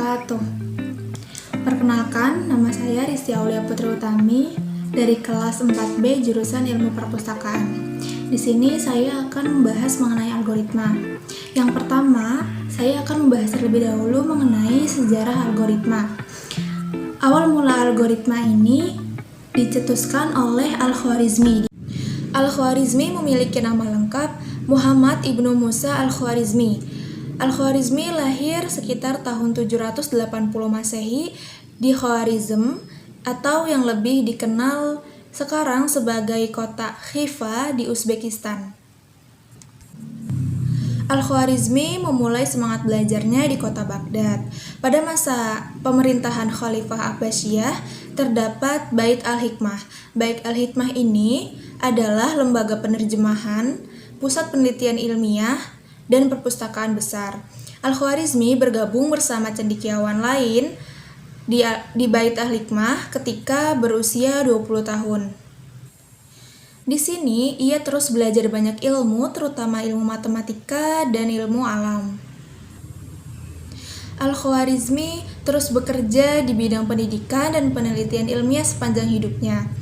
wabarakatuh. Perkenalkan, nama saya Rizky Aulia Putri Utami dari kelas 4B jurusan Ilmu Perpustakaan. Di sini saya akan membahas mengenai algoritma. Yang pertama, saya akan membahas terlebih dahulu mengenai sejarah algoritma. Awal mula algoritma ini dicetuskan oleh Al-Khwarizmi. Al-Khwarizmi memiliki nama lengkap Muhammad Ibnu Musa Al-Khwarizmi. Al-Khwarizmi lahir sekitar tahun 780 Masehi di Khwarizm atau yang lebih dikenal sekarang sebagai kota Khiva di Uzbekistan. Al-Khwarizmi memulai semangat belajarnya di kota Baghdad. Pada masa pemerintahan Khalifah Abbasiyah terdapat Bait Al-Hikmah. Bait Al-Hikmah ini adalah lembaga penerjemahan, pusat penelitian ilmiah, dan perpustakaan besar. Al-Khwarizmi bergabung bersama cendekiawan lain di Bait Al-Hikmah ketika berusia 20 tahun. Di sini, ia terus belajar banyak ilmu, terutama ilmu matematika dan ilmu alam. Al-Khwarizmi terus bekerja di bidang pendidikan dan penelitian ilmiah sepanjang hidupnya.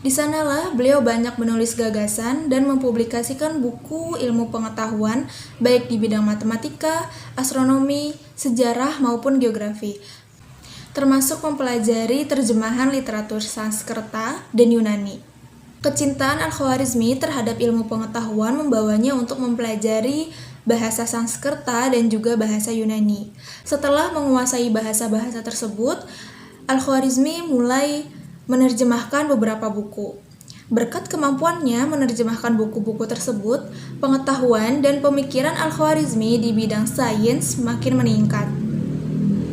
Di sanalah beliau banyak menulis gagasan dan mempublikasikan buku ilmu pengetahuan baik di bidang matematika, astronomi, sejarah maupun geografi, termasuk mempelajari terjemahan literatur Sanskerta dan Yunani. Kecintaan Al-Khwarizmi terhadap ilmu pengetahuan membawanya untuk mempelajari bahasa Sanskerta dan juga bahasa Yunani. Setelah menguasai bahasa-bahasa tersebut, Al-Khwarizmi mulai menerjemahkan beberapa buku. Berkat kemampuannya menerjemahkan buku-buku tersebut, pengetahuan dan pemikiran Al-Khwarizmi di bidang sains semakin meningkat.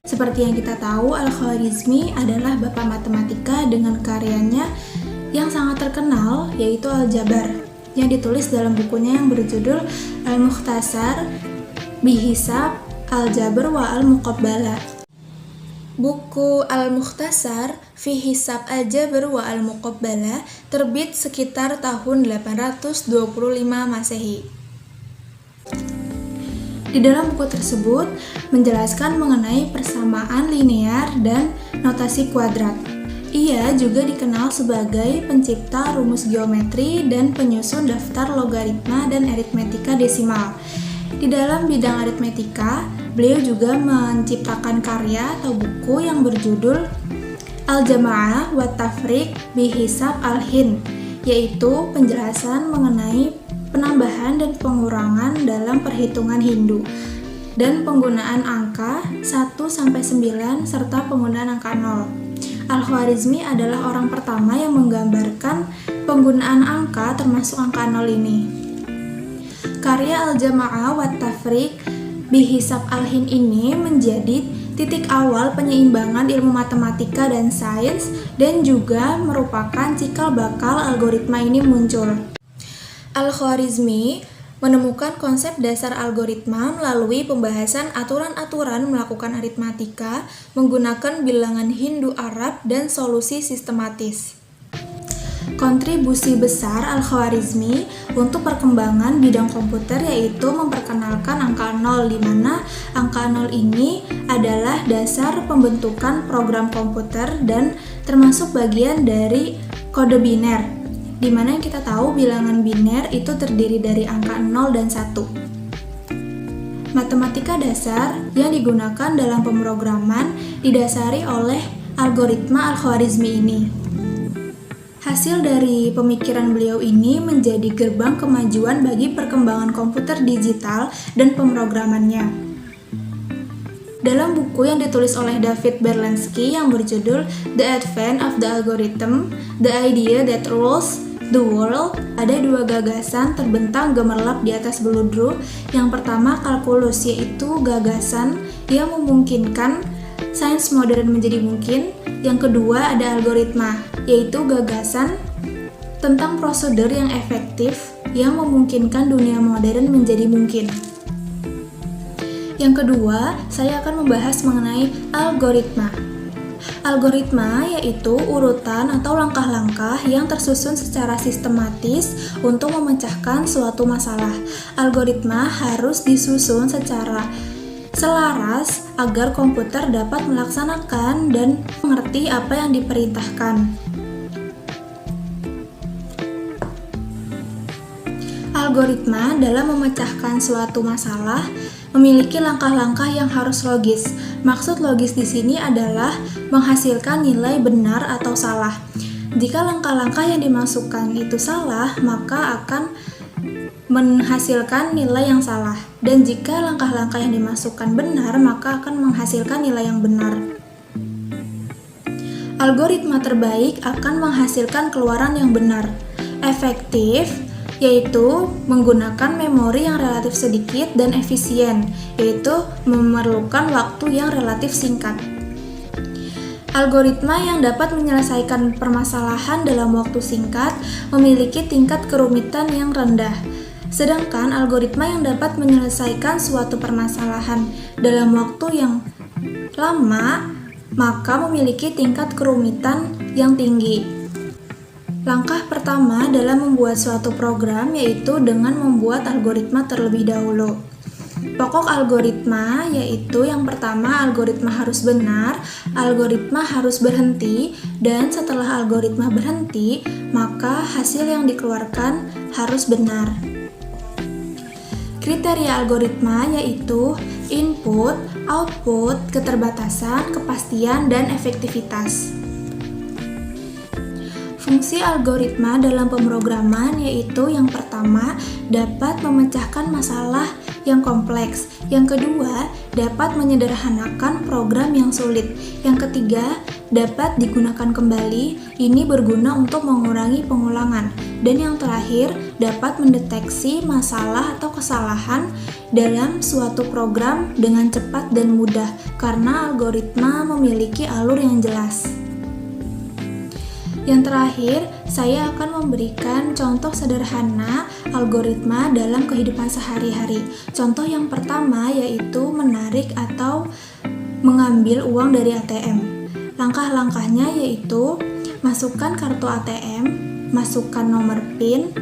Seperti yang kita tahu, Al-Khwarizmi adalah bapak matematika dengan karyanya yang sangat terkenal, yaitu Al-Jabar, yang ditulis dalam bukunya yang berjudul Al-Mukhtasar Bihisab Al-Jabr wa Al-Muqabbalah. Buku Al-Mukhtasar fi Hisab Al-Jabr wa Al-Muqabbalah terbit sekitar tahun 825 Masehi. Di dalam buku tersebut menjelaskan mengenai persamaan linear dan notasi kuadrat. Ia juga dikenal sebagai pencipta rumus geometri dan penyusun daftar logaritma dan aritmetika desimal. Di dalam bidang aritmetika, beliau juga menciptakan karya atau buku yang berjudul Al-Jama'ah wa Tafriq bi Hisab Al-Hind, yaitu penjelasan mengenai penambahan dan pengurangan dalam perhitungan Hindu dan penggunaan angka 1-9 serta penggunaan angka 0. Al-Khwarizmi adalah orang pertama yang menggambarkan penggunaan angka termasuk angka 0 ini. Karya Al-Jama'ah wa Tafriq bi Hisab Al-Hind ini menjadi titik awal penyeimbangan ilmu matematika dan sains dan juga merupakan cikal bakal algoritma ini muncul. Al-Khwarizmi menemukan konsep dasar algoritma melalui pembahasan aturan-aturan melakukan aritmatika menggunakan bilangan Hindu-Arab dan solusi sistematis. Kontribusi besar Al-Khwarizmi untuk perkembangan bidang komputer yaitu memperkenalkan angka 0, di mana angka 0 ini adalah dasar pembentukan program komputer dan termasuk bagian dari kode biner, di mana yang kita tahu bilangan biner itu terdiri dari angka 0 dan 1. Matematika dasar yang digunakan dalam pemrograman didasari oleh algoritma Al-Khwarizmi ini. Hasil dari pemikiran beliau ini menjadi gerbang kemajuan bagi perkembangan komputer digital dan pemrogramannya. Dalam buku yang ditulis oleh David Berlansky yang berjudul The Advent of the Algorithm, The Idea That Rules the World, ada dua gagasan terbentang gemerlap di atas beludru. Yang pertama kalkulus, yaitu gagasan yang memungkinkan sains modern menjadi mungkin. Yang kedua ada algoritma, yaitu gagasan tentang prosedur yang efektif yang memungkinkan dunia modern menjadi mungkin. Yang kedua, saya akan membahas mengenai algoritma. Algoritma yaitu urutan atau langkah-langkah yang tersusun secara sistematis untuk memecahkan suatu masalah. Algoritma harus disusun secara selaras agar komputer dapat melaksanakan dan mengerti apa yang diperintahkan. Algoritma dalam memecahkan suatu masalah memiliki langkah-langkah yang harus logis. Maksud logis di sini adalah menghasilkan nilai benar atau salah. Jika langkah-langkah yang dimasukkan itu salah, maka akan menghasilkan nilai yang salah. Dan jika langkah-langkah yang dimasukkan benar, maka akan menghasilkan nilai yang benar. Algoritma terbaik akan menghasilkan keluaran yang benar, efektif, yaitu menggunakan memori yang relatif sedikit, dan efisien, yaitu memerlukan waktu yang relatif singkat. Algoritma yang dapat menyelesaikan permasalahan dalam waktu singkat memiliki tingkat kerumitan yang rendah. Sedangkan algoritma yang dapat menyelesaikan suatu permasalahan dalam waktu yang lama maka memiliki tingkat kerumitan yang tinggi. Langkah pertama dalam membuat suatu program yaitu dengan membuat algoritma terlebih dahulu. Pokok algoritma yaitu yang pertama, algoritma harus benar, algoritma harus berhenti, dan setelah algoritma berhenti, maka hasil yang dikeluarkan harus benar. Kriteria algoritma yaitu input, output, keterbatasan, kepastian, dan efektivitas. Fungsi algoritma dalam pemrograman yaitu yang pertama, dapat memecahkan masalah yang kompleks. Yang kedua, dapat menyederhanakan program yang sulit. Yang ketiga, dapat digunakan kembali. Ini berguna untuk mengurangi pengulangan. Dan yang terakhir, dapat mendeteksi masalah atau kesalahan dalam suatu program dengan cepat dan mudah karena algoritma memiliki alur yang jelas. Yang terakhir, saya akan memberikan contoh sederhana algoritma dalam kehidupan sehari-hari. Contoh yang pertama yaitu menarik atau mengambil uang dari ATM. Langkah-langkahnya yaitu masukkan kartu ATM, masukkan nomor PIN,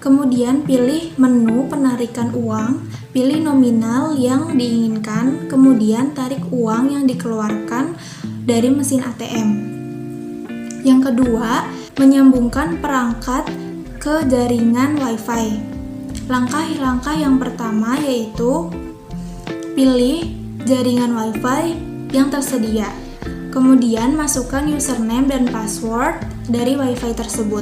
kemudian pilih menu penarikan uang, pilih nominal yang diinginkan, kemudian tarik uang yang dikeluarkan dari mesin ATM. Yang kedua, menyambungkan perangkat ke jaringan Wi-Fi. Langkah-langkah yang pertama yaitu pilih jaringan Wi-Fi yang tersedia. Kemudian masukkan username dan password dari Wi-Fi tersebut.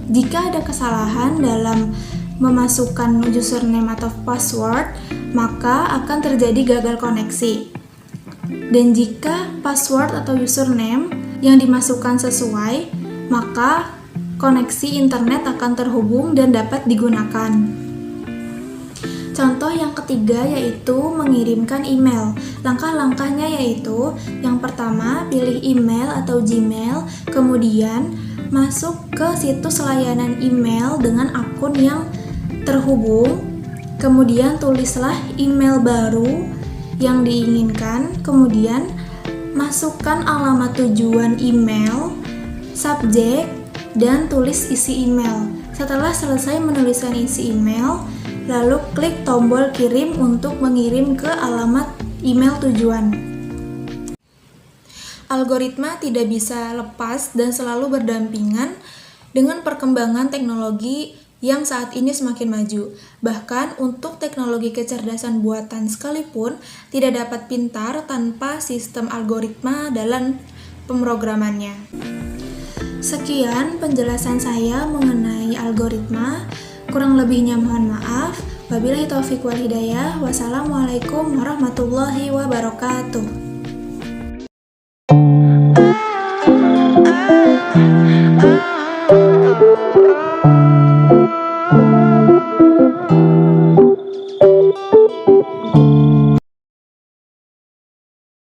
Jika ada kesalahan dalam memasukkan username atau password, maka akan terjadi gagal koneksi. Dan jika password atau username yang dimasukkan sesuai, maka koneksi internet akan terhubung dan dapat digunakan. Contoh yang ketiga yaitu mengirimkan email. Langkah-langkahnya yaitu yang pertama, pilih email atau Gmail, kemudian masuk ke situs layanan email dengan akun yang terhubung, kemudian tulislah email baru yang diinginkan, kemudian masukkan alamat tujuan email, subjek, dan tulis isi email. Setelah selesai menuliskan isi email, lalu klik tombol kirim untuk mengirim ke alamat email tujuan. Algoritma tidak bisa lepas dan selalu berdampingan dengan perkembangan teknologi yang saat ini semakin maju. Bahkan untuk teknologi kecerdasan buatan sekalipun tidak dapat pintar tanpa sistem algoritma dalam pemrogramannya. Sekian penjelasan saya mengenai algoritma. Kurang lebihnya mohon maaf. Wabillahi taufiq wal hidayah. Wassalamualaikum warahmatullahi wabarakatuh.